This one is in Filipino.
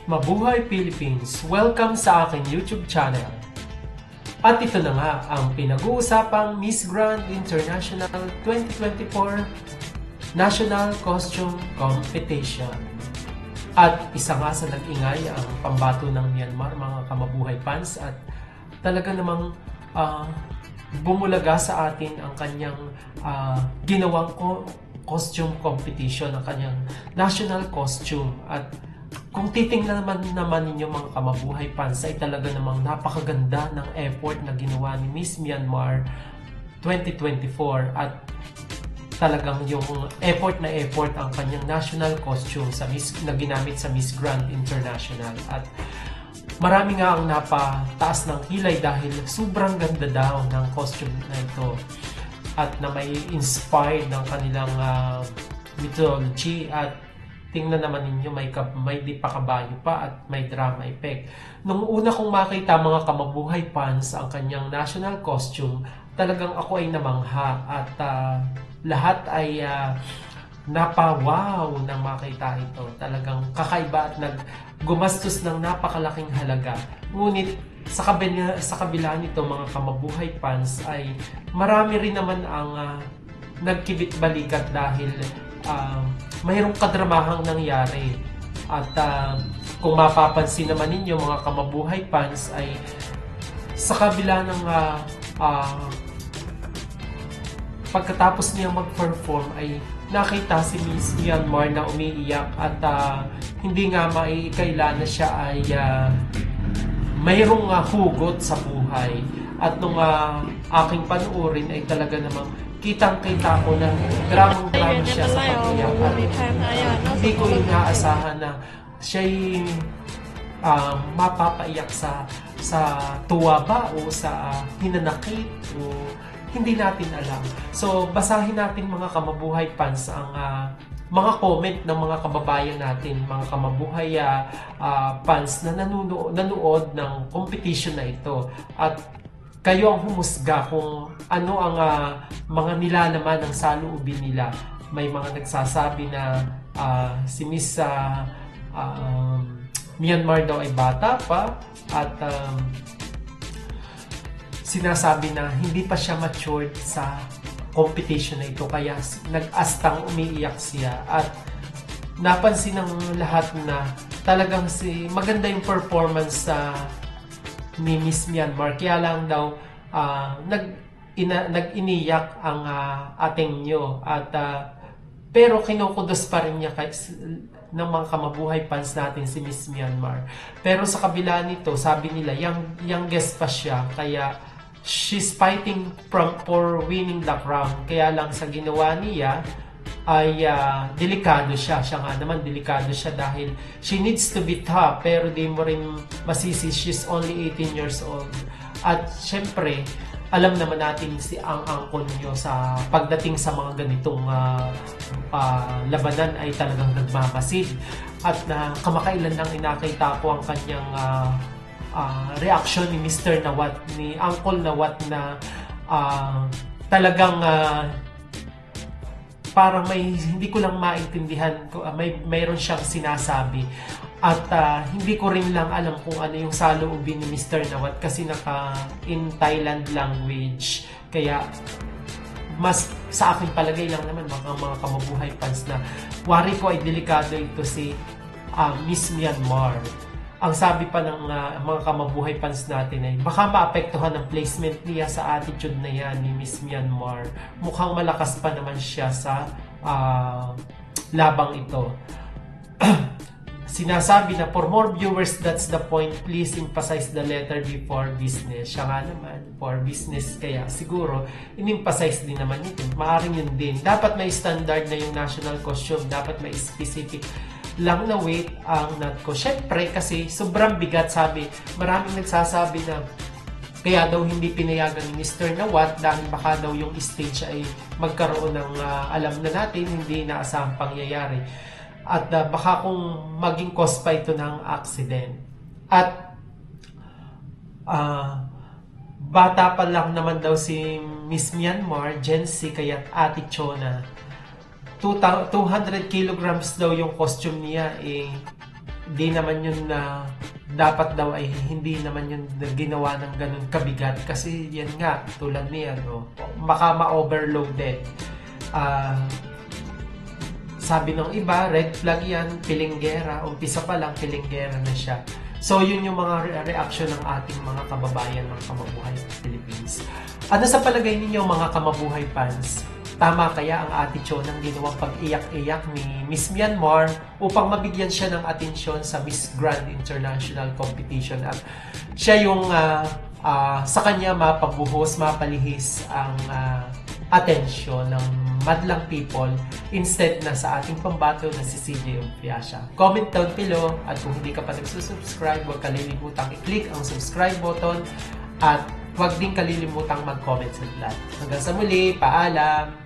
Mabuhay Philippines! Welcome sa aking YouTube channel. At ito na nga ang pinag-uusapang Miss Grand International 2024 National Costume Competition. At isa nga sa nag-ingay ang pambato ng Myanmar, mga kamabuhay fans, at talaga namang bumulaga sa atin ang kanyang ginawang costume competition, ang kanyang national costume. At kung titingnan naman ninyo mga kamabuhay fans, ay talaga namang napakaganda ng effort na ginawa ni Miss Myanmar 2024, at talagang yung effort ang kanyang national costume na ginamit sa Miss Grand International. At marami nga ang napataas ng kilay dahil sobrang ganda daw ng costume na ito, at na may inspired ng kanilang mythology. At tingnan naman ninyo, may di pa kabayo pa at may drama effect. Nung una kong makita mga kamabuhay fans ang kanyang national costume, talagang ako ay namangha, at lahat ay napawaw nang makita ito. Talagang kakaiba at gumastos ng napakalaking halaga. Ngunit sa kabila nito mga kamabuhay fans, ay marami rin naman ang nagkibit-balikat dahil mayroong kadramahang nangyari. At kung mapapansin naman ninyo mga kamabuhay fans, ay sa kabila ng pagkatapos niya mag-perform ay nakita si Miss Myanmar na umiiyak, at hindi nga maikailan na siya ay mayroong hugot sa buhay. At nung aking panuorin ay talaga namang kitang-kita ko na dramang-drama siya sa pag-iyak, at hindi ko inaasahan na siya'y mapapaiyak sa tuwa ba o sa hinanakit, o hindi natin alam. So basahin natin mga kamabuhay fans ang mga comment ng mga kababayan natin, mga kamabuhay fans na nanood ng competition na ito. At kayo ang humusga kung ano ang mga nilalaman ng saloobin nila. May mga nagsasabi na si Miss Myanmar daw ay bata pa, at sinasabi na hindi pa siya matured sa competition na ito, kaya nag-astang umiiyak siya. At napansin ng lahat na talagang maganda yung performance ni Miss Myanmar, kaya lang daw nag-iniyak ang ating nyo. At pero kinukudos pa rin niya ng mga kamabuhay fans natin si Miss Myanmar. Pero sa kabila nito, sabi nila youngest pa siya, kaya she's fighting for winning the crown. Kaya lang sa ginawa niya ay delikado siya. Siya nga naman delikado siya dahil she needs to be tough, pero di mo rin masisi, she's only 18 years old. At syempre, alam naman natin si ang angkol nyo sa pagdating sa mga ganitong labanan ay talagang nagmamasid. At kamakailan lang inakita ko ang kanyang reaction ni Mr. Nawat, ni Uncle Nawat, na talagang parang hindi ko lang maintindihan, mayroon siyang sinasabi. At hindi ko rin lang alam kung ano yung saloobin ni Mr. Nawat, kasi in Thailand language. Kaya mas sa aking palagay lang naman mga kamabuhay fans, na wari ko ay delikado ito si Miss Myanmar. Ang sabi pa ng mga kamabuhay fans natin ay baka maapektuhan ang placement niya sa attitude na yan ni Miss Myanmar. Mukhang malakas pa naman siya sa labang ito. Sinasabi na for more viewers, that's the point, please emphasize the letter before business. Siya nga naman, for business, kaya siguro in-emphasize din naman ito. Maaring yun din. Dapat may standard na yung national costume, dapat may specific lang na weight ang nut ko. Syempre kasi sobrang bigat, maraming nagsasabi na kaya daw hindi pinayagan ni Mr. Nawat dahil baka daw yung stage ay magkaroon ng alam na natin hindi inaasahang pangyayari. At baka kung maging cause pa ito ng accident. At bata pa lang naman daw si Miss Myanmar, Gen Z, kaya Ate Chona. 200 kilograms daw yung costume niya, di naman yun na dapat daw ay hindi naman yun ginawa ng ganun kabigat kasi yan nga tulad niya baka ma-overloaded. Sabi ng iba, red flag yan, pilinggera, umpisa pa lang pilinggera na siya. So yun yung mga reaction ng ating mga kababayan ng Kamabuhay sa Philippines. Ano sa palagay ninyo mga Kamabuhay fans? Tama kaya ang Ate Cho ng ginawang pag-iyak-iyak ni Miss Myanmar upang mabigyan siya ng atensyon sa Miss Grand International Competition at siya yung sa kanya mapabuhos, mapalihis ang atensyon ng madlang people instead na sa ating pambato na si CJ Umpiasya. Comment down below at kung hindi ka pa nagsusubscribe, huwag kalilimutang i-click ang subscribe button at huwag din kalilimutang mag-comment sa lahat. Hanggang sa muli, paalam!